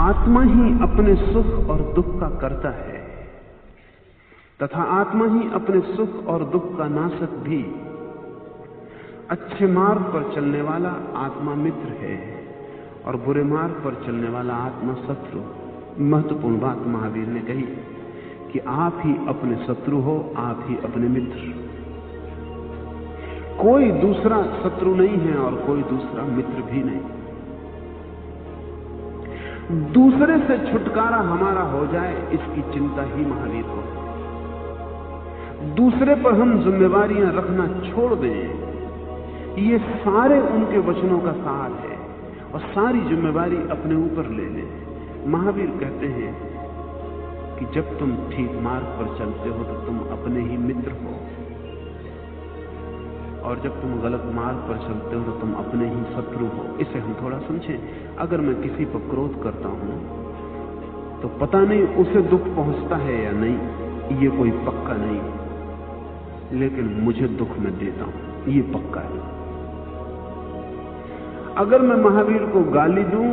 आत्मा ही अपने सुख और दुख का कर्ता है तथा आत्मा ही अपने सुख और दुख का नाशक भी। अच्छे मार्ग पर चलने वाला आत्मा मित्र है और बुरे मार्ग पर चलने वाला आत्मा शत्रु। महत्वपूर्ण बात महावीर ने कही कि आप ही अपने शत्रु हो, आप ही अपने मित्र। कोई दूसरा शत्रु नहीं है और कोई दूसरा मित्र भी नहीं। दूसरे से छुटकारा हमारा हो जाए, इसकी चिंता ही महावीर को। दूसरे पर हम जिम्मेवारियां रखना छोड़ दें, ये सारे उनके वचनों का सार है और सारी जिम्मेवारी अपने ऊपर ले लें। महावीर कहते हैं कि जब तुम ठीक मार्ग पर चलते हो तो तुम अपने ही मित्र हो, और जब तुम गलत मार्ग पर चलते हो तो तुम अपने ही शत्रु हो। इसे हम थोड़ा समझें। अगर मैं किसी पर क्रोध करता हूं तो पता नहीं उसे दुख पहुंचता है या नहीं, ये कोई पक्का नहीं, लेकिन मुझे दुख मैं देता हूं, ये पक्का है। अगर मैं महावीर को गाली दूं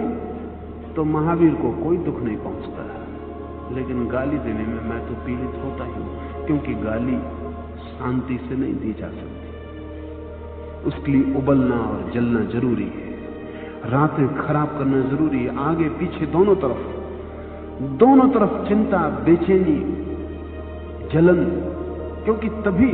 तो महावीर को कोई दुख नहीं पहुंचता, लेकिन गाली देने में मैं तो पीड़ित होता ही हूं, क्योंकि गाली शांति से नहीं दी जा सकती। उसके लिए उबलना और जलना जरूरी है, रातें खराब करना जरूरी है, आगे पीछे दोनों तरफ चिंता, बेचैनी, जलन, क्योंकि तभी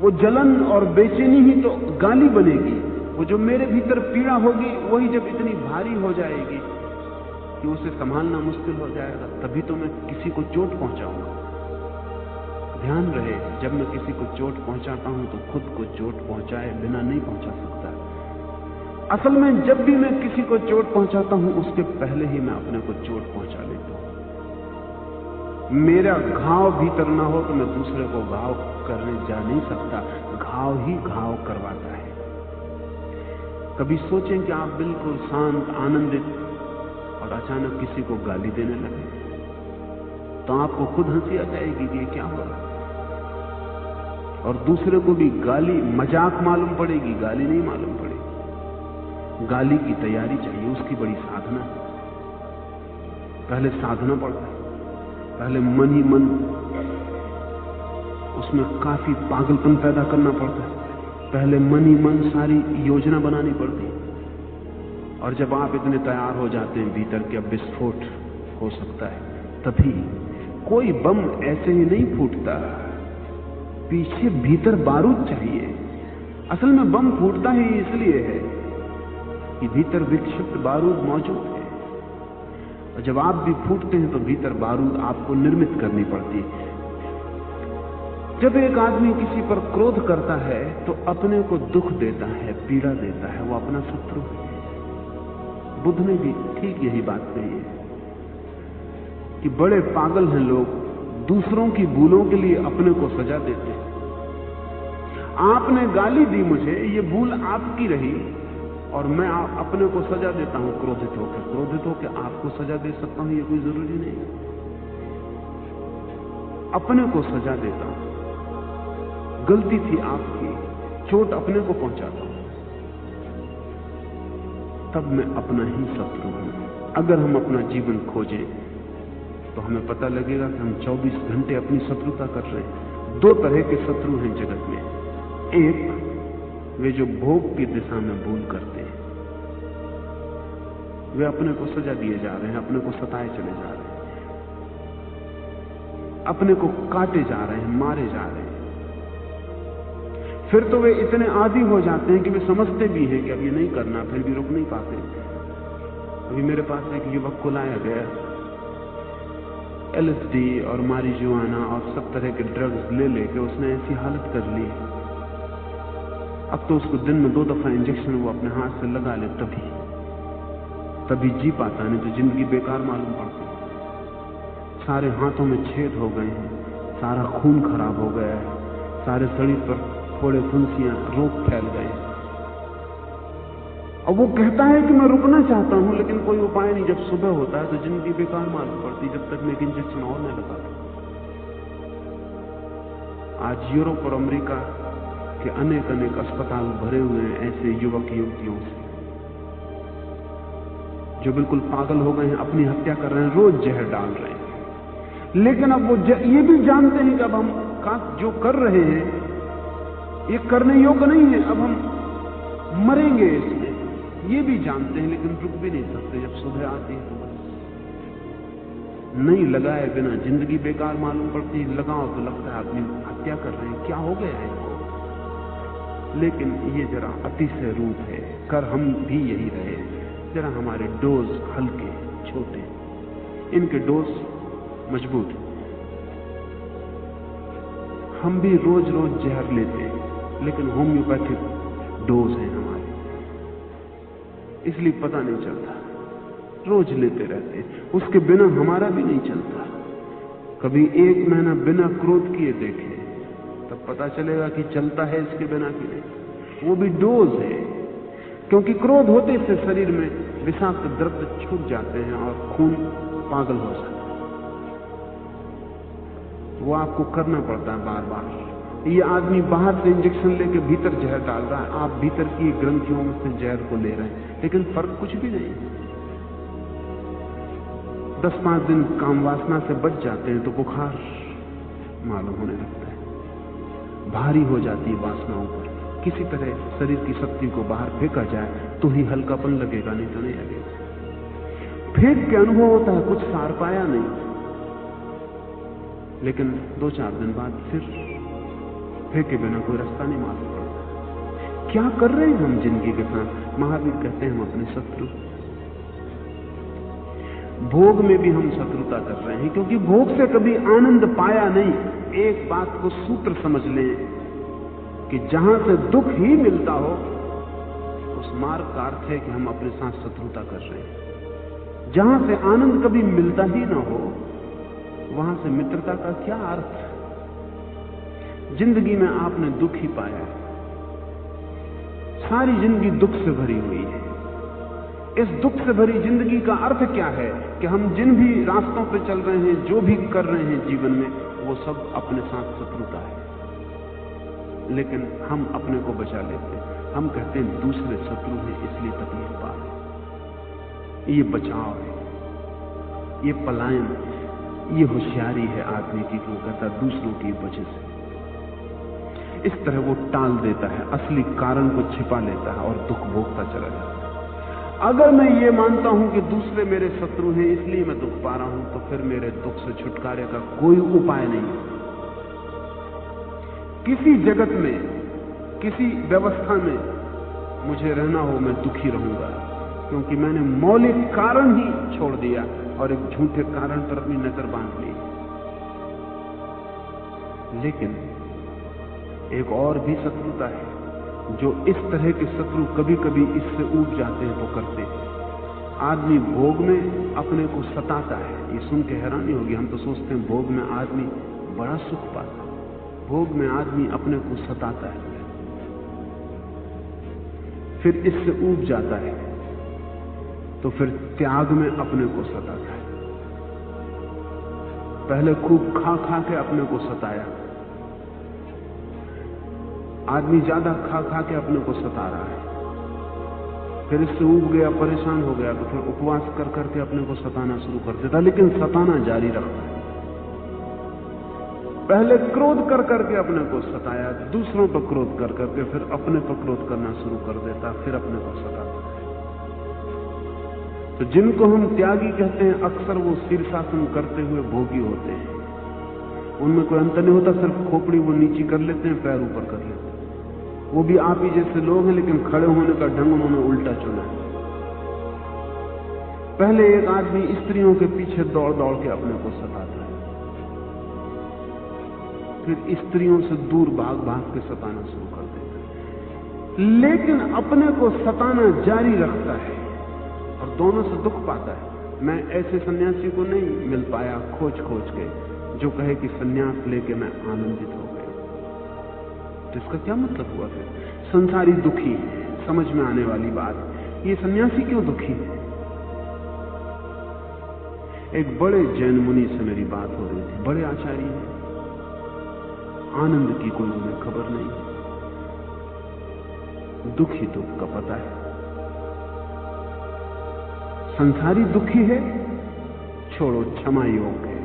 वो जलन और बेचैनी ही तो गाली बनेगी। वो जो मेरे भीतर पीड़ा होगी वही जब इतनी भारी हो जाएगी कि उसे संभालना मुश्किल हो जाएगा, तभी तो मैं किसी को चोट पहुंचाऊंगा। ध्यान रहे, जब मैं किसी को चोट पहुंचाता हूं तो खुद को चोट पहुंचाए बिना नहीं पहुंचा सकता। असल में जब भी मैं किसी को चोट पहुंचाता हूं उसके पहले ही मैं अपने को चोट पहुंचा लेता हूं। मेरा घाव भीतर ना हो तो मैं दूसरे को घाव करने जा नहीं सकता, घाव ही घाव करवाता है। कभी सोचें कि आप बिल्कुल शांत, आनंदित और अचानक किसी को गाली देने लगे तो आपको खुद हंसी आ जाएगी कि ये क्या हो रहा है, और दूसरे को भी गाली मजाक मालूम पड़ेगी, गाली नहीं मालूम पड़ेगी। गाली की तैयारी चाहिए, उसकी बड़ी साधना है। पहले साधना पड़ता है, पहले मन ही मन उसमें काफी पागलपन पैदा करना पड़ता है, पहले मन ही मन सारी योजना बनानी पड़ती है। और जब आप इतने तैयार हो जाते हैं भीतर के अब विस्फोट हो सकता है, तभी कोई बम ऐसे ही नहीं फूटता, पीछे भीतर बारूद चाहिए। असल में बम फूटता ही इसलिए है कि भीतर विक्षिप्त बारूद मौजूद है, और जब आप भी फूटते हैं तो भीतर बारूद आपको निर्मित करनी पड़ती है। जब एक आदमी किसी पर क्रोध करता है तो अपने को दुख देता है, पीड़ा देता है, वो अपना शत्रु है। बुद्ध ने भी ठीक यही बात कही है कि बड़े पागल हैं लोग, दूसरों की भूलों के लिए अपने को सजा देते हैं। आपने गाली दी मुझे, ये भूल आपकी रही और मैं अपने को सजा देता हूं क्रोधित होकर आपको सजा दे सकता हूं, ये कोई जरूरी नहीं। अपने को सजा देता हूं, गलती थी आपकी, चोट अपने को पहुंचाता हूं, तब मैं अपना ही शत्रु हूं। अगर हम अपना जीवन खोजें तो हमें पता लगेगा कि हम 24 घंटे अपनी शत्रुता कर रहे हैं। दो तरह के शत्रु हैं जगत में, एक वे जो भोग की दिशा में भूल करते हैं, वे अपने को सजा दिए जा रहे हैं, अपने को सताए चले जा रहे हैं, अपने को काटे जा रहे हैं, मारे जा रहे हैं। फिर तो वे इतने आदी हो जाते हैं कि वे समझते भी हैं कि अब ये नहीं करना, फिर भी रुक नहीं पाते। अभी मेरे पास एक युवक को लाया गया, LSD और मारिजुआना और सब तरह के ड्रग्स ले लेके उसने ऐसी हालत कर ली, अब तो उसको दिन में 2 दफा इंजेक्शन वो अपने हाथ से लगा ले तभी जी पाता, नहीं तो जिंदगी बेकार मालूम पड़ती। सारे हाथों में छेद हो गए हैं, सारा खून खराब हो गया है, सारे शरीर पर फोड़े, फुंसियां, रोग फैल गए। और वो कहता है कि मैं रुकना चाहता हूं, लेकिन कोई उपाय नहीं। जब सुबह होता है तो जिंदगी बेकार मालूम पड़ती, जब तक मैं एक इंजेक्शन और नहीं लगाता। आज यूरोप और अमेरिका के अनेक अस्पताल भरे हुए हैं ऐसे युवक युवतियों से जो बिल्कुल पागल हो गए हैं, अपनी हत्या कर रहे हैं, रोज जहर डाल रहे हैं। लेकिन अब वो ये भी जानते हैं कि अब हम जो कर रहे हैं ये करने योग्य नहीं है, अब हम मरेंगे इसमें, ये भी जानते हैं, लेकिन रुक भी नहीं सकते। जब सुबह आती है तो बस नहीं लगाए बिना जिंदगी बेकार मालूम पड़ती, लगाओ तो लगता है अपनी हत्या कर रहे हैं, क्या हो गया है इनको। लेकिन ये जरा अतिशय रूप है, कर हम भी यही रहे, जरा हमारे डोज हल्के छोटे, इनके डोज मजबूत। हम भी रोज रोज जहर लेते हैं, लेकिन होम्योपैथिक डोज है हमारे, इसलिए पता नहीं चलता, रोज लेते रहते हैं, उसके बिना हमारा भी नहीं चलता। कभी 1 महीना बिना क्रोध किए देखे, तब पता चलेगा कि चलता है इसके बिना कि नहीं। वो भी डोज है, क्योंकि क्रोध होते से शरीर में विषाक्त द्रव्य छूट जाते हैं और खून पागल हो जाता है। वो आपको करना पड़ता है बार बार। ये आदमी बाहर से इंजेक्शन लेके भीतर जहर डाल रहा है, आप भीतर की ग्रंथियों में से जहर को ले रहे हैं, लेकिन फर्क कुछ भी नहीं। 10-5 दिन काम वासना से बच जाते हैं तो बुखार मालूम होने लगता है, भारी हो जाती है वासनाओं पर। किसी तरह शरीर की शक्ति को बाहर फेंका जाए तो ही हल्कापन लगेगा, नहीं तो नहीं लगेगा। फेंक के अनुभव होता है, कुछ सार पाया नहीं, लेकिन 2-4 दिन बाद फिर फेंके बिना कोई रास्ता नहीं मालूम पड़ता। क्या कर रहे हैं हम जिंदगी के साथ? महावीर कहते हैं हम अपने शत्रु। भोग में भी हम शत्रुता कर रहे हैं, क्योंकि भोग से कभी आनंद पाया नहीं। एक बात को सूत्र समझ लें कि जहां से दुख ही मिलता हो, उस मार्ग का अर्थ है कि हम अपने साथ शत्रुता कर रहे हैं। जहां से आनंद कभी मिलता ही ना हो, वहां से मित्रता का क्या अर्थ? जिंदगी में आपने दुख ही पाया है, सारी जिंदगी दुख से भरी हुई है। इस दुख से भरी जिंदगी का अर्थ क्या है कि हम जिन भी रास्तों पर चल रहे हैं, जो भी कर रहे हैं जीवन में, वो सब अपने साथ शत्रुता है। लेकिन हम अपने को बचा लेते हैं, हम कहते हैं दूसरे शत्रु हैं इसलिए तकलीफ पा रहे। ये बचाव है, ये पलायन, ये होशियारी है आदमी की, वो कहता दूसरों की वजह से। इस तरह वो टाल देता है, असली कारण को छिपा लेता है और दुख भोगता चला जाता है। अगर मैं ये मानता हूं कि दूसरे मेरे शत्रु हैं इसलिए मैं दुख पा रहा हूं, तो फिर मेरे दुख से छुटकारे का कोई उपाय नहीं। किसी जगत में, किसी व्यवस्था में मुझे रहना हो, मैं दुखी रहूंगा, क्योंकि मैंने मौलिक कारण ही छोड़ दिया और एक झूठे कारण पर अपनी नजर बांध ली। लेकिन एक और भी शत्रुता है, जो इस तरह के शत्रु कभी कभी इससे ऊब जाते हैं तो करते हैं। आदमी भोग में अपने को सताता है। ये सुन के हैरानी होगी, हम तो सोचते हैं भोग में आदमी बड़ा सुख पाता है। भोग में आदमी अपने को सताता है, फिर इससे ऊब जाता है, तो फिर त्याग में अपने को सताता है। पहले खूब खा खा के अपने को सताया, आदमी ज्यादा खा खा के अपने को सता रहा है, फिर इससे ऊब गया, परेशान हो गया, तो फिर उपवास कर करके अपने को सताना शुरू कर देता, लेकिन सताना जारी रखता है। पहले क्रोध कर करके अपने को सताया, दूसरों पर क्रोध कर करके फिर अपने पर क्रोध करना शुरू कर देता, फिर अपने को सताता है। तो जिनको हम त्यागी कहते हैं, अक्सर वो शीर्षासन करते हुए भोगी होते हैं। उनमें कोई अंतर नहीं होता, सिर्फ खोपड़ी वो नीची कर लेते हैं, पैर ऊपर कर लेते हैं। वो भी आप ही जैसे लोग हैं, लेकिन खड़े होने का ढंग उन्होंने उल्टा चुना है। पहले एक आदमी स्त्रियों के पीछे दौड़ दौड़ के अपने को सताता है, फिर स्त्रियों से दूर भाग भाग के सताना शुरू कर देता है, लेकिन अपने को सताना जारी रखता है और दोनों से दुख पाता है। मैं ऐसे सन्यासी को नहीं मिल पाया खोज खोज के जो कहे कि सन्यास लेके मैं आनंदित हो गया। तो इसका क्या मतलब हुआ? फिर संसारी दुखी है, समझ में आने वाली बात। ये सन्यासी क्यों दुखी है? एक बड़े जैन मुनि से मेरी बात हो रही थी, बड़े आचार्य हैं, आनंद की कोई उन्हें खबर नहीं, दुख ही दुख का पता है। संसारी दुखी है, छोड़ो, क्षमा योग है।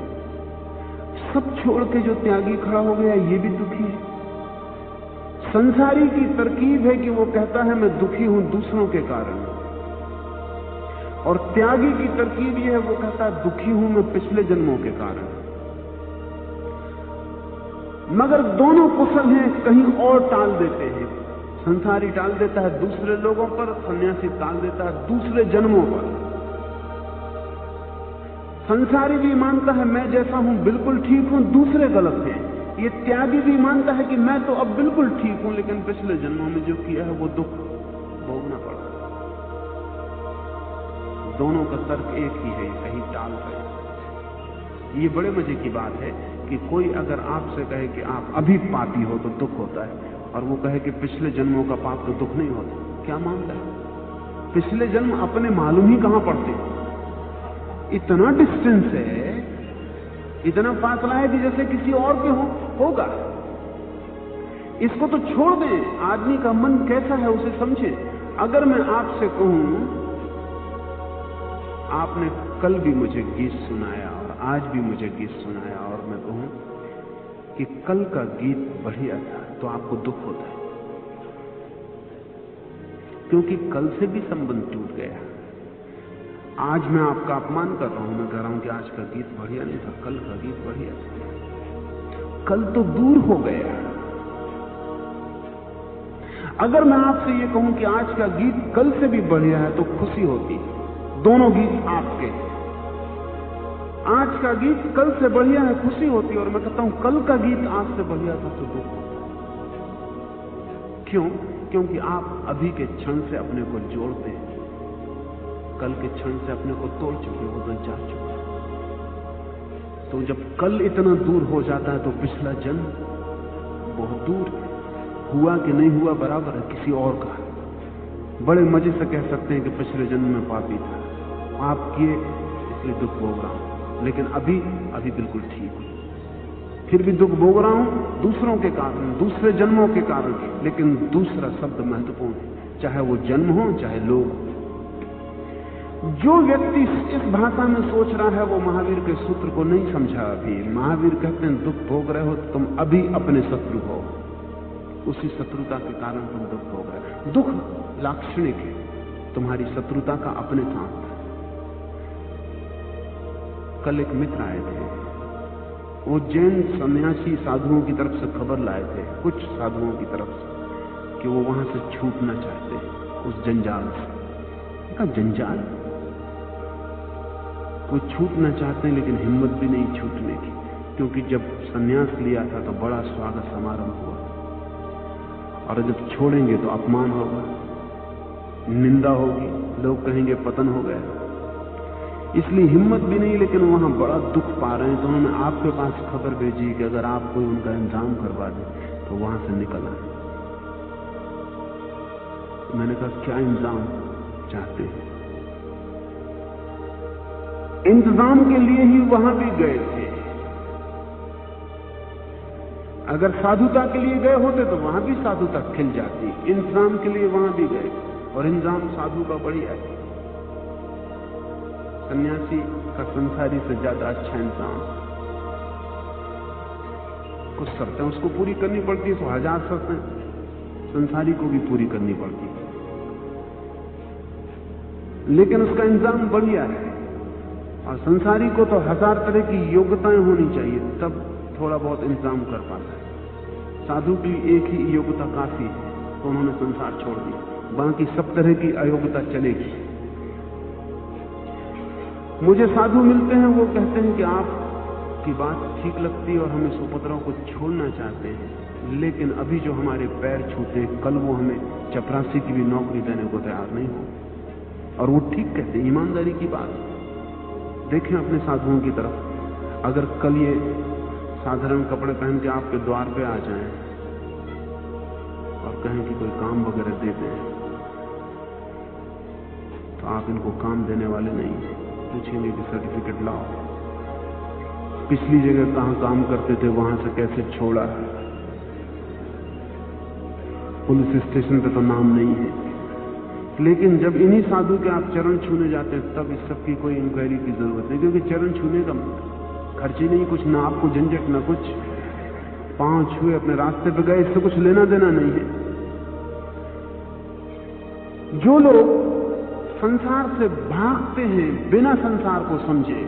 सब छोड़ के जो त्यागी खड़ा हो गया ये भी दुखी है। संसारी की तरकीब है कि वो कहता है मैं दुखी हूं दूसरों के कारण, और त्यागी की तरकीब ये है वो कहता है दुखी हूं मैं पिछले जन्मों के कारण। मगर दोनों कुशल हैं, कहीं और टाल देते हैं। संसारी टाल देता है दूसरे लोगों पर, सन्यासी टाल देता है दूसरे जन्मों पर। संसारी भी मानता है मैं जैसा हूं बिल्कुल ठीक हूं, दूसरे गलत हैं। ये त्यागी भी मानता है कि मैं तो अब बिल्कुल ठीक हूं, लेकिन पिछले जन्मों में जो किया है वो दुख भोगना पड़ा। दोनों का तर्क एक ही है, कहीं टाल रहे। ये बड़े मजे की बात है कि कोई अगर आपसे कहे कि आप अभी पापी हो तो दुख होता है, और वो कहे कि पिछले जन्मों का पाप तो दुख नहीं होता, क्या मानता है? पिछले जन्म अपने मालूम ही कहां पड़ते। इतना डिस्टेंस है, इतना फासला है कि जैसे किसी और के होगा। इसको तो छोड़ दें, आदमी का मन कैसा है उसे समझें। अगर मैं आपसे कहूं आपने कल भी मुझे गीत सुनाया और आज भी मुझे गीत सुनाया, और मैं कहूं कि कल का गीत बढ़िया था, तो आपको दुख होता है, क्योंकि कल से भी संबंध टूट गया। आज मैं आपका अपमान कर रहा हूं, मैं कह रहा हूं कि आज का गीत बढ़िया नहीं था, कल का गीत बढ़िया था। कल तो दूर हो गया। अगर मैं आपसे ये कहूं कि आज का गीत कल से भी बढ़िया है तो खुशी होती। दोनों गीत आपके, आज का गीत कल से बढ़िया है, खुशी होती। और मैं कहता हूं कल का गीत आज से बढ़िया था तो दुख होता। क्यों? क्योंकि आप अभी के क्षण से अपने को जोड़ते हैं, कल के क्षण से अपने को तोड़ चुके हो, तो जा चुके। तो जब कल इतना दूर हो जाता है तो पिछला जन्म बहुत दूर हुआ कि नहीं हुआ बराबर है किसी और का। बड़े मजे से कह सकते हैं कि पिछले जन्म में पापी था, आप किए इसलिए दुख भोग रहा हूं, लेकिन अभी बिल्कुल ठीक हूं। फिर भी दुख भोग रहा हूं दूसरों के कारण, दूसरे जन्मों के कारण। लेकिन दूसरा शब्द महत्वपूर्ण है, चाहे वो जन्म हो चाहे लोग। जो व्यक्ति इस भाषा में सोच रहा है वो महावीर के सूत्र को नहीं समझा अभी। महावीर कहते हैं दुख भोग रहे हो तो तुम अभी अपने शत्रु हो, उसी शत्रुता के कारण तुम दुख भोग रहे हो। दुख लाक्षणिक है तुम्हारी शत्रुता का अपने साथ। कल एक मित्र आए थे, वो जैन सन्यासी साधुओं की तरफ से खबर लाए थे, कुछ साधुओं की तरफ से, कि वो वहां से छूटना चाहते हैं उस जंजाल से। का जंजाल वो छूटना चाहते हैं, लेकिन हिम्मत भी नहीं छूटने की, क्योंकि जब सन्यास लिया था तो बड़ा स्वागत समारोह हुआ, और जब छोड़ेंगे तो अपमान होगा, निंदा होगी, लोग कहेंगे पतन हो गया। इसलिए हिम्मत भी नहीं, लेकिन वहां बड़ा दुख पा रहे हैं। तो उन्होंने आपके पास खबर भेजी कि अगर आप कोई उनका इंतजाम करवा दें तो वहां से निकल आए। मैंने कहा क्या इंतजाम चाहते हैं? इंतजाम के लिए ही वहां भी गए थे। अगर साधुता के लिए गए होते तो वहां भी साधुता खिल जाती। इंतजाम के लिए वहां भी गए, और इंतजाम साधु का बढ़िया है। सन्यासी का संसारी से ज्यादा अच्छा इंतजाम। कुछ शर्तें उसको पूरी करनी पड़ती है, तो 1000 शर्तें संसारी को भी पूरी करनी पड़ती है, लेकिन उसका इंतजाम बढ़िया है। और संसारी को तो 1000 तरह की योग्यताएं होनी चाहिए, तब थोड़ा बहुत इंतजाम कर पाता है। साधु की एक ही योग्यता काफी है, तो उन्होंने संसार छोड़ दिया, बाकी सब तरह की अयोग्यता चलेगी। मुझे साधु मिलते हैं, वो कहते हैं कि आपकी बात ठीक लगती है और हम इस उपद्रव को छोड़ना चाहते हैं, लेकिन अभी जो हमारे पैर छूते हैं, कल वो हमें चपरासी की भी नौकरी देने को तैयार नहीं हो। और वो ठीक कहते हैं, ईमानदारी की बात। देखें अपने साधुओं की तरफ, अगर कल ये साधारण कपड़े पहन के आपके द्वार पे आ जाएं और कहें कि कोई काम वगैरह दे दें, तो आप इनको काम देने वाले नहीं। पूछेंगे कि सर्टिफिकेट लाओ, पिछली जगह कहां काम करते थे, वहां से कैसे छोड़ा, पुलिस स्टेशन पे तो नाम नहीं है, लेकिन जब इन्हीं साधु के आप चरण छूने जाते हैं तब इस सब की कोई इंक्वायरी की जरूरत नहीं, क्योंकि चरण छूने का खर्च ही नहीं, कुछ ना आपको झंझट ना कुछ, पांव छुए अपने रास्ते पे गए, इससे कुछ लेना देना नहीं है। जो लोग संसार से भागते हैं बिना संसार को समझे,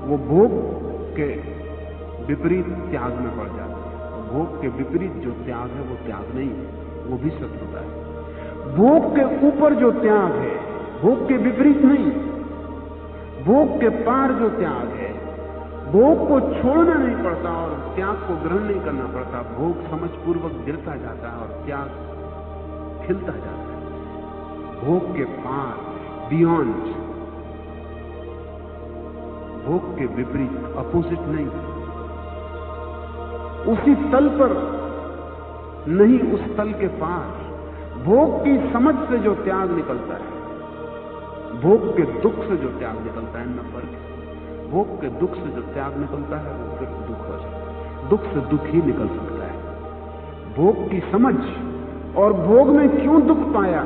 वो भोग के विपरीत त्याग में पड़ जाते हैं। भोग के विपरीत जो त्याग है वो त्याग नहीं है, वो भी शत्रुता है। भोग के ऊपर जो त्याग है, भोग के विपरीत नहीं, भोग के पार जो त्याग है, भोग को छोड़ना नहीं पड़ता और त्याग को ग्रहण नहीं करना पड़ता। भोग समझपूर्वक गिरता जाता है और त्याग खिलता जाता है। भोग के पार, बियॉन्ड, भोग के विपरीत, अपोजिट नहीं, उसी तल पर नहीं, उस तल के पार। भोग की समझ से जो त्याग निकलता है, भोग के दुख से जो त्याग निकलता है, न फर्क। भोग के दुख से जो त्याग निकलता है वो फिर दुख हो जाता है। दुख से दुख ही निकल सकता है। भोग की समझ, और भोग में क्यों दुख पाया,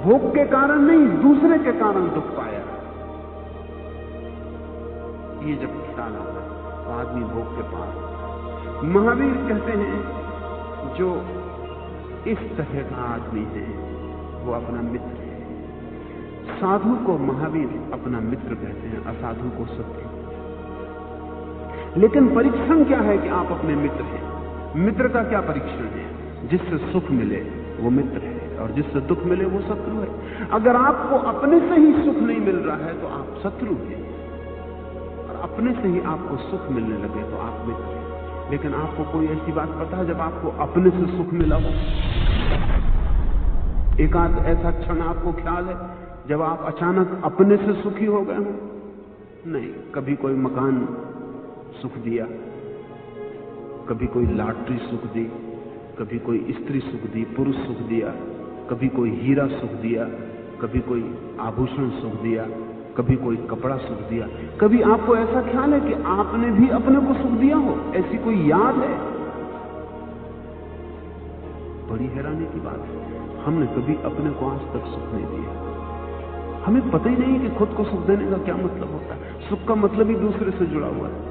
भोग के कारण नहीं, दूसरे के कारण दुख पाया, ये जब ख्याल आता है तो आदमी भोग के पार। महावीर कहते हैं जो इस तरह का आदमी है वो अपना मित्र है। साधु को महावीर अपना मित्र कहते हैं, असाधु को शत्रु। लेकिन परीक्षण क्या है कि आप अपने मित्र हैं? मित्र का क्या परीक्षण है? जिससे सुख मिले वो मित्र है, और जिससे दुख मिले वो शत्रु है। अगर आपको अपने से ही सुख नहीं मिल रहा है तो आप शत्रु हैं, और अपने से ही आपको सुख मिलने लगे तो आप मित्र हैं। लेकिन आपको कोई ऐसी बात पता है जब आपको अपने से सुख मिला हो? एक आध ऐसा क्षण आपको ख्याल है जब आप अचानक अपने से सुखी हो गए हो? नहीं। कभी कोई मकान सुख दिया, कभी कोई लॉटरी सुख दी, कभी कोई स्त्री सुख दी, पुरुष सुख दिया, कभी कोई हीरा सुख दिया, कभी कोई आभूषण सुख दिया, कभी कोई कपड़ा सुख दिया। कभी आपको ऐसा ख्याल है कि आपने भी अपने को सुख दिया हो? ऐसी कोई याद है? बड़ी हैरानी की बात है, हमने कभी अपने को आज तक सुख नहीं दिया। हमें पता ही नहीं कि खुद को सुख देने का क्या मतलब होता है। सुख का मतलब ही दूसरे से जुड़ा हुआ है।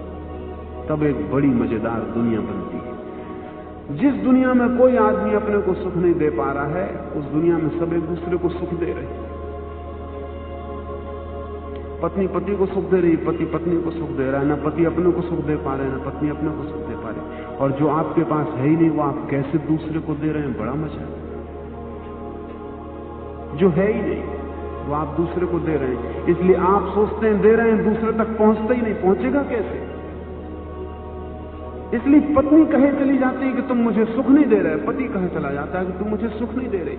तब एक बड़ी मजेदार दुनिया बनती है। जिस दुनिया में कोई आदमी अपने को सुख नहीं दे पा रहा है, उस दुनिया में सब एक दूसरे को सुख दे रहे हैं। पत्नी पति को सुख दे रही, पति पत्नी को सुख दे रहा है, ना पति अपने को सुख दे पा रहे हैं, ना पत्नी अपने को सुख दे पा रही। और जो आपके पास है ही नहीं वो आप कैसे दूसरे को दे रहे हैं? बड़ा मजा है। जो है ही नहीं वो आप दूसरे को दे रहे हैं। इसलिए आप सोचते हैं दे रहे हैं, दूसरे तक पहुंचता ही नहीं। पहुंचेगा कैसे? इसलिए पत्नी कहे चली जाती है कि तुम मुझे सुख नहीं दे रहे, पति कहे चला जाता है कि तुम मुझे सुख नहीं दे रही।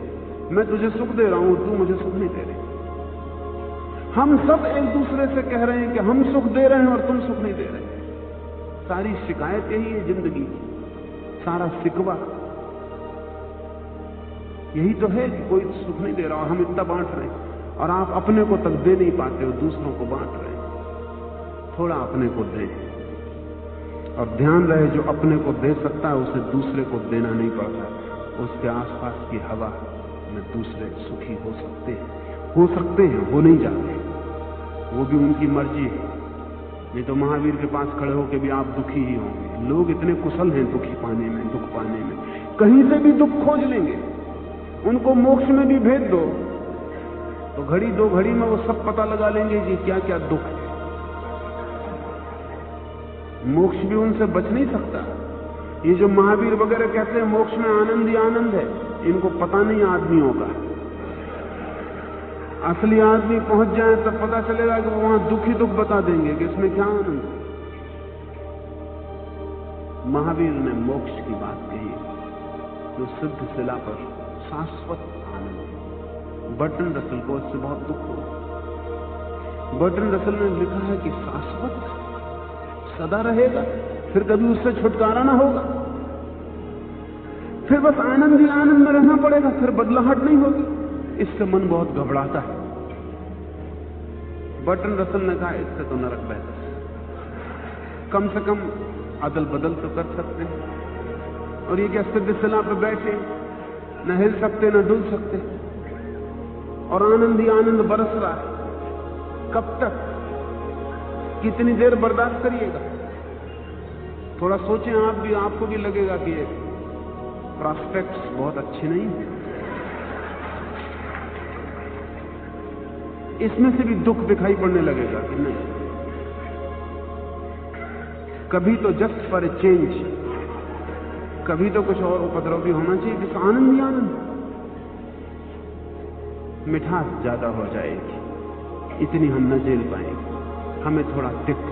मैं तुझे सुख दे रहा हूं, तू मुझे सुख नहीं दे रही। हम सब एक दूसरे से कह रहे हैं कि हम सुख दे रहे हैं और तुम सुख नहीं दे रहे। सारी शिकायत यही है जिंदगी की, सारा शिकवा यही तो है कि कोई सुख नहीं दे रहा और हम इतना बांट रहे हैं, और आप अपने को तक दे नहीं पाते हो, दूसरों को बांट रहे हैं। थोड़ा अपने को दें, और ध्यान रहे जो अपने को दे सकता है उसे दूसरे को देना नहीं पड़ता। उसके आसपास की हवा में दूसरे सुखी हो सकते हैं, हो नहीं जाते, वो भी उनकी मर्जी है। नहीं तो महावीर के पास खड़े होकर भी आप दुखी ही होंगे। लोग इतने कुशल हैं दुखी पाने में, दुख पाने में, कहीं से भी दुख खोज लेंगे। उनको मोक्ष में भी भेज दो तो घड़ी दो घड़ी में वो सब पता लगा लेंगे कि क्या क्या दुख है। मोक्ष भी उनसे बच नहीं सकता। ये जो महावीर वगैरह कहते हैं मोक्ष में आनंद ही आनंद है, इनको पता नहीं आदमियों का। असली आदमी पहुंच जाए तब पता चलेगा कि वो वहां दुख ही दुख बता देंगे कि इसमें क्या आनंद है। महावीर ने मोक्ष की बात कही जो सिद्ध शिला पर शाश्वत आनंद है। बर्टन रसल को इससे बहुत दुख हुआ। बर्टन रसल ने लिखा है कि शाश्वत सदा रहेगा, फिर कभी उससे छुटकारा ना होगा, फिर बस आनंद ही आनंद में रहना पड़ेगा, फिर बदलाहट नहीं होगी। इससे मन बहुत घबराता है। बर्टन रसल ने कहा इससे तो नरक बेहतर है, कम से कम अदल बदल तो कर सकते हैं। और ये क्या सिद्ध शिला पे बैठे न हिल सकते न डुल सकते, और आनंद ही आनंद बरस रहा है। कब तक, कितनी देर बर्दाश्त करिएगा? थोड़ा सोचें आप भी, आपको भी लगेगा कि ये प्रॉस्पेक्ट्स बहुत अच्छे नहीं है। इसमें से भी दुख दिखाई पड़ने लगेगा कि नहीं। कभी तो जस्ट फॉर ए चेंज, कभी तो कुछ और उपद्रव भी होना चाहिए, जिस आनंद ही आनंद, मिठास ज्यादा हो जाएगी, इतनी हम न झेल पाएंगे। हमें थोड़ा तिक्त,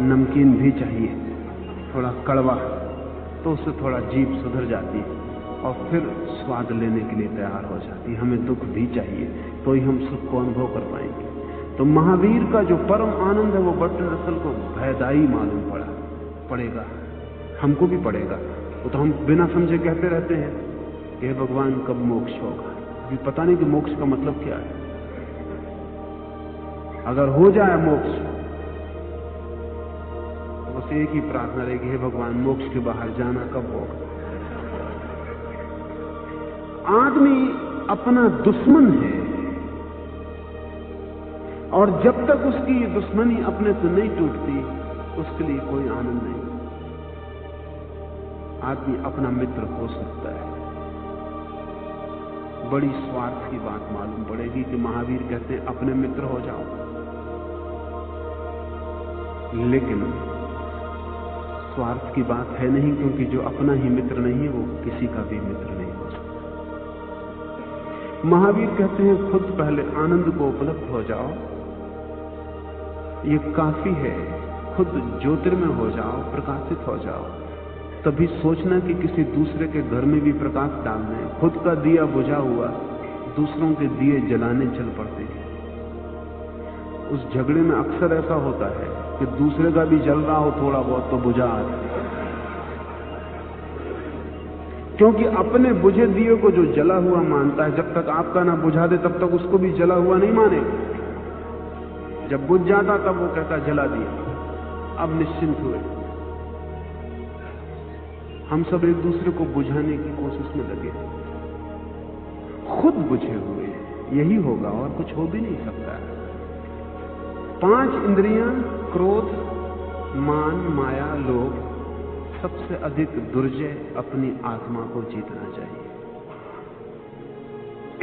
नमकीन भी चाहिए, थोड़ा कड़वा, तो उससे थोड़ा जीभ सुधर जाती है और फिर स्वाद लेने के लिए तैयार हो जाती है। हमें दुख भी चाहिए तो ही हम सुख को अनुभव कर पाएंगे। तो महावीर का जो परम आनंद है वो बर्ट्रैंड रसल को भयदायी मालूम पड़ेगा, हमको भी पड़ेगा। वो तो हम बिना समझे कहते रहते हैं कि हे भगवान कब मोक्ष होगा। अभी पता नहीं कि मोक्ष का मतलब क्या है। अगर हो जाए मोक्ष तो बस एक ही प्रार्थना रहेगी, हे भगवान मोक्ष के बाहर जाना कब होगा। आदमी अपना दुश्मन है और जब तक उसकी दुश्मनी अपने से नहीं टूटती उसके लिए कोई आनंद नहीं। आदमी अपना मित्र हो सकता है। बड़ी स्वार्थ की बात मालूम पड़ेगी कि महावीर कहते हैं अपने मित्र हो जाओ, लेकिन स्वार्थ की बात है नहीं, क्योंकि जो अपना ही मित्र नहीं है वो किसी का भी मित्र नहीं हो सकता। महावीर कहते हैं खुद पहले आनंद को उपलब्ध हो जाओ, ये काफी है। खुद ज्योतिर्मय हो जाओ, प्रकाशित हो जाओ, तभी सोचना कि किसी दूसरे के घर में भी प्रकाश डालना है। खुद का दिया बुझा हुआ दूसरों के दिए जलाने चल पड़ते हैं। उस झगड़े में अक्सर ऐसा होता है कि दूसरे का भी जल रहा हो थोड़ा बहुत तो बुझा आता है, क्योंकि अपने बुझे दिए को जो जला हुआ मानता है, जब तक आपका ना बुझा दे तब तक उसको भी जला हुआ नहीं मानेगा। जब बुझ जाता तब वो कहता जला दिया, अब निश्चिंत हुए। हम सब एक दूसरे को बुझाने की कोशिश में लगे, खुद बुझे हुए, यही होगा और कुछ हो भी नहीं सकता। 5 इंद्रियां, क्रोध, मान, माया, लोभ, सबसे अधिक दुर्जय अपनी आत्मा को जीतना चाहिए।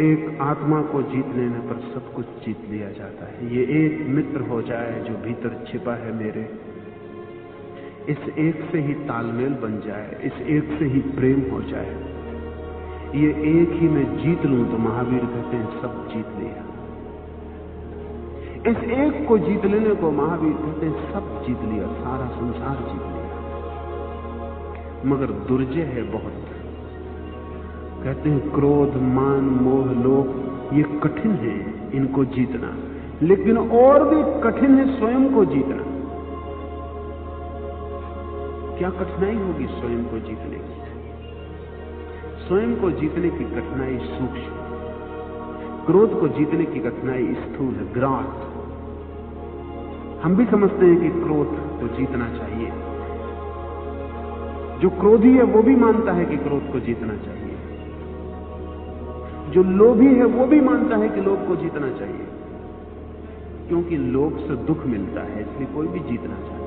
एक आत्मा को जीत लेने पर सब कुछ जीत लिया जाता है। ये एक मित्र हो जाए जो भीतर छिपा है मेरे, इस एक से ही तालमेल बन जाए, इस एक से ही प्रेम हो जाए, ये एक ही मैं जीत लूं तो महावीर कहते हैं सब जीत लिया। इस एक को जीत लेने को महावीर कहते हैं सब जीत लिया, सारा संसार जीत लिया। मगर दुर्जय है बहुत। कहते हैं क्रोध, मान, मोह, लोभ ये कठिन है इनको जीतना, लेकिन और भी कठिन है स्वयं को जीतना। क्या कठिनाई होगी स्वयं को जीतने की? स्वयं को जीतने की कठिनाई सूक्ष्म, क्रोध को जीतने की कठिनाई स्थूल है, ग्रास। हम भी समझते हैं कि क्रोध को जीतना चाहिए। जो क्रोधी है वो भी मानता है कि क्रोध को जीतना चाहिए। जो लोभी है वो भी मानता है कि लोभ को जीतना चाहिए, क्योंकि लोभ से दुख मिलता है, इसलिए कोई भी जीतना चाहता है।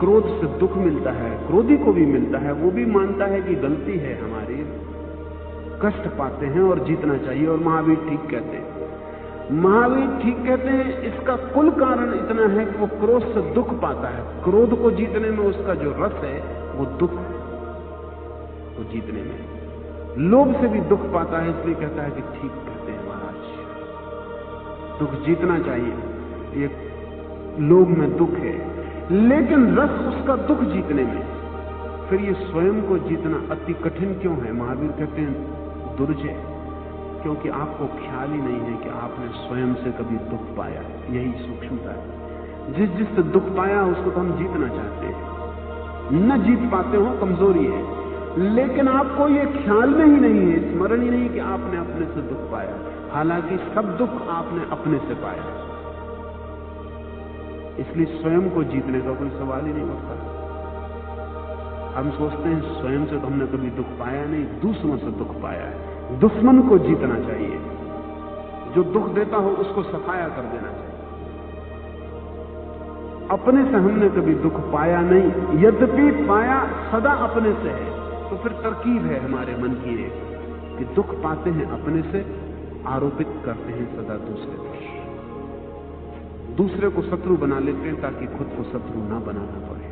क्रोध से दुख मिलता है, क्रोधी को भी मिलता है, वो भी मानता है कि गलती है हमारी, कष्ट पाते हैं और जीतना चाहिए। और महावीर ठीक कहते हैं, महावीर ठीक कहते हैं, इसका कुल कारण इतना है कि वो क्रोध से दुख पाता है। क्रोध को जीतने में उसका जो रस है वो दुख को जीतने में, लोभ से भी दुख पाता है, इसलिए कहता है कि ठीक कहते हैं महाराज, दुख जीतना चाहिए। ये लोभ में दुख है, लेकिन रस उसका दुख जीतने में। फिर ये स्वयं को जीतना अति कठिन क्यों है? महावीर कहते हैं दुर्जय, क्योंकि आपको ख्याल ही नहीं है कि आपने स्वयं से कभी दुख पाया। यही सूक्ष्मता है। जिससे दुख पाया उसको तो हम जीतना चाहते हैं, न जीत पाते हो, कमजोरी है। लेकिन आपको ये ख्याल में ही नहीं है, स्मरण ही नहीं कि आपने अपने से दुख पाया, हालांकि सब दुख आपने अपने से पाया। इसलिए स्वयं को जीतने का कोई सवाल ही नहीं उठता। हम सोचते हैं स्वयं से तो हमने कभी दुख पाया नहीं, दूसरों से दुख पाया है। दुश्मन को जीतना चाहिए, जो दुख देता हो उसको सफाया कर देना चाहिए। अपने से हमने कभी दुख पाया नहीं, यद्यपि पाया सदा अपने से है। तो फिर तरकीब है हमारे मन की एक कि दुख पाते हैं अपने से, आरोपित करते हैं सदा दूसरे पर, दूसरे को शत्रु बना लेते हैं ताकि खुद को शत्रु ना बनाना पड़े,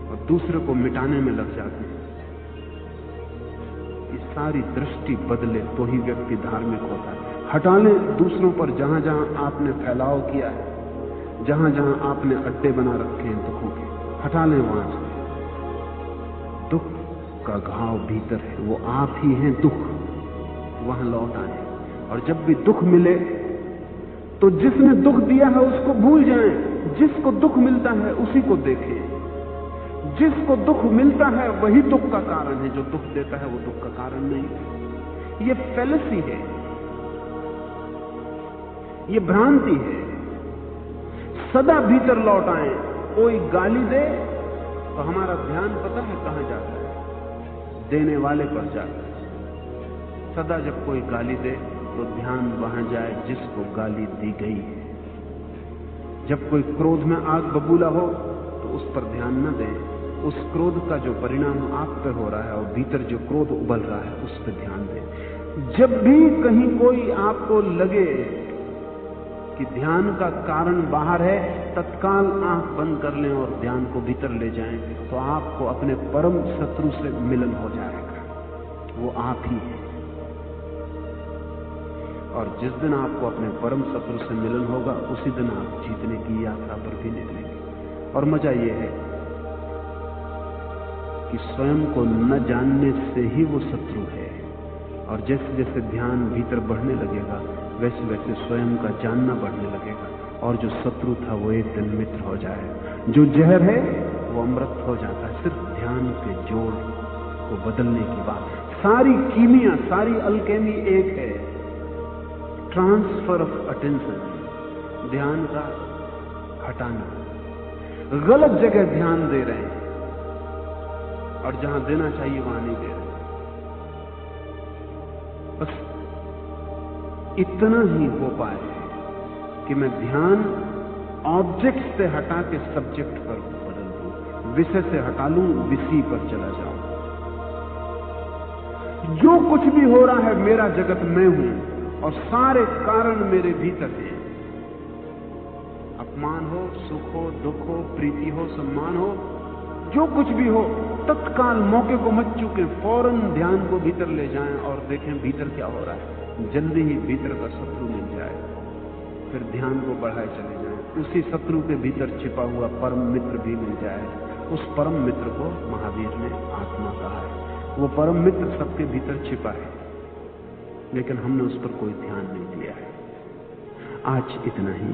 और दूसरे को मिटाने में लग जाते हैं। ये सारी दृष्टि बदले तो ही व्यक्ति धार्मिक होता है। हटा लें दूसरों पर जहां जहां आपने फैलाव किया है, जहां जहां आपने अड्डे बना रखे हैं दुखों के, हटा लें वहां से। दुख का घाव भीतर है, वो आप ही हैं दुख, वहां लौट आए। और जब भी दुख मिले तो जिसने दुख दिया है उसको भूल जाएं, जिसको दुख मिलता है उसी को देखें। जिसको दुख मिलता है वही दुख का कारण है, जो दुख देता है वो दुख का कारण नहीं। ये फैलेसी है, ये भ्रांति है। सदा भीतर लौट आए। कोई गाली दे तो हमारा ध्यान पता है कहां जाता है, देने वाले पर जाता है। सदा जब कोई गाली दे तो ध्यान वहां जाए जिसको गाली दी गई है। जब कोई क्रोध में आग बबूला हो तो उस पर ध्यान न दें, उस क्रोध का जो परिणाम आप पे हो रहा है और भीतर जो क्रोध उबल रहा है उस पर ध्यान दें। जब भी कहीं कोई आपको लगे कि ध्यान का कारण बाहर है, तत्काल आंख बंद कर लें और ध्यान को भीतर ले जाएं, तो आपको अपने परम शत्रु से मिलन हो जाएगा। वो आप ही है। और जिस दिन आपको अपने परम शत्रु से मिलन होगा उसी दिन आप जीतने की यात्रा पर भी निकलेंगे। और मजा यह है कि स्वयं को न जानने से ही वो शत्रु है। और जैसे जैसे ध्यान भीतर बढ़ने लगेगा वैसे वैसे स्वयं का जानना बढ़ने लगेगा, और जो शत्रु था वो एक दिन मित्र हो जाएगा। जो जहर है वो अमृत हो जाता है, सिर्फ ध्यान के जोड़ को बदलने की बात। सारी कीमिया, सारी अल्केमी एक है, ट्रांसफर ऑफ अटेंशन, ध्यान का हटाना। गलत जगह ध्यान दे रहे हैं और जहां देना चाहिए वहां नहीं दे रहे। बस इतना ही हो पाए कि मैं ध्यान ऑब्जेक्ट से हटा के सब्जेक्ट पर बदल दूं, विषय से हटा लूं, विषय पर चला जाऊं। जो कुछ भी हो रहा है मेरा जगत मैं हूं और सारे कारण मेरे भीतर हैं। अपमान हो, सुख हो, दुख हो, प्रीति हो, सम्मान हो, जो कुछ भी हो, तत्काल मौके को मत चूकें, फौरन ध्यान को भीतर ले जाएं और देखें भीतर क्या हो रहा है। जल्दी ही भीतर का शत्रु मिल जाए, फिर ध्यान को बढ़ाए चले जाएं। उसी शत्रु के भीतर छिपा हुआ परम मित्र भी मिल जाए। उस परम मित्र को महावीर ने आत्मा कहा है। वो परम मित्र सबके भीतर छिपा है, लेकिन हमने उस पर कोई ध्यान नहीं दिया है। आज इतना ही।